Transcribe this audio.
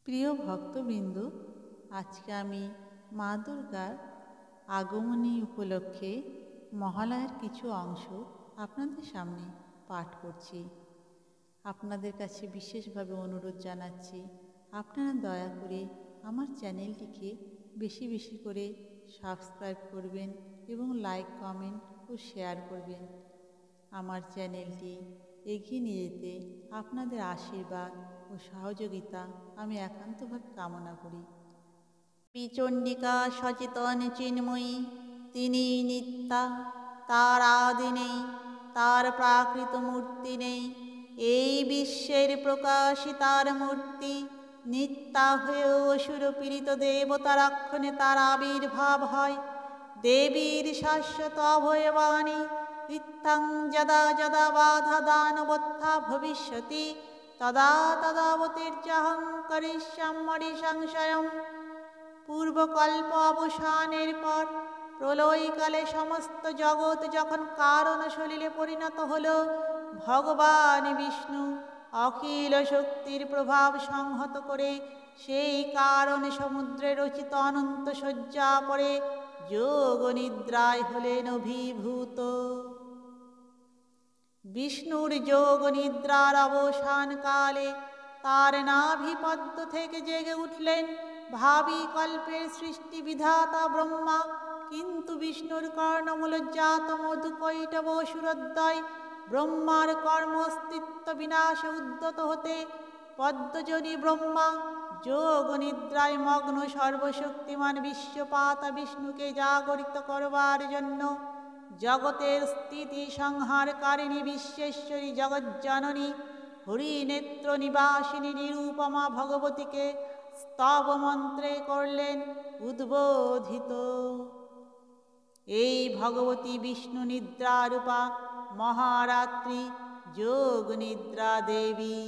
প্রিয় ভক্তবৃন্দ, আজকে আমি মা দুর্গার আগমনী উপলক্ষে মহালয়ার কিছু অংশ আপনাদের সামনে পাঠ করছি। আপনাদের কাছে বিশেষভাবে অনুরোধ জানাচ্ছি, আপনারা দয়া করে আমার চ্যানেলটিকে বেশি বেশি করে সাবস্ক্রাইব করবেন এবং লাইক, কমেন্ট ও শেয়ার করবেন। আমার চ্যানেলটি এগিয়ে নিয়ে যেতে আপনাদের আশীর্বাদ ও সহযোগিতা আমি একান্তভাবে কামনা করি। চণ্ডিকা সচেতন চিন্ময়ী, তিনি নিত্যা, তার আদি নেই, তার প্রাকৃত মূর্তি নেই। এই বিশ্বের প্রকাশই তার মূর্তি, নিত্যা হয়েও অসুরপীড়িত দেবতা রক্ষণে তার আবির্ভাব হয়। দেবীর শাশ্বত অভয়বাণী, ইত্থং যদা যদা বাধা দানবত্থা ভবিষ্যতি তদা তদাবতীর্যহং করিষ্যাম্যরি সংশয়ম। পূর্বকল্প অবসানের পর প্রলয়কালে সমস্ত জগৎ যখন কারণ সলিলে পরিণত হল, ভগবান বিষ্ণু অখিল শক্তির প্রভাব সংহত করে সেই কারণ সমুদ্রে রচিত অনন্ত শয্যা পরে যোগ নিদ্রায় হলেন অভিভূত। বিষ্ণুর যোগ নিদ্রার অবসান কালে তার নাভিপদ্ম থেকে জেগে উঠলেন ভাবী কল্পের সৃষ্টি বিধাতা ব্রহ্মা। কিন্তু বিষ্ণুর কর্ণমূলজাত মধুকৈটব অসুরোদ্দয় ব্রহ্মার কর্ম অস্তিত্ব বিনাশে উদ্যত হতে পদ্মজনী ব্রহ্মা যোগ নিদ্রায় মগ্ন সর্বশক্তিমান বিশ্বপাতা বিষ্ণুকে জাগরিত করবার জন্য জগতের স্থিতি সংহারকারিণী বিশ্বেশ্বরী জগজ্জননী হরিনেত্র নিবাসিনী নিরূপমা ভগবতীকে স্তব মন্ত্রে করলেন উদ্বোধিত। এই ভগবতী বিষ্ণু নিদ্রারূপা মহারাত্রি যোগ নিদ্রা দেবী।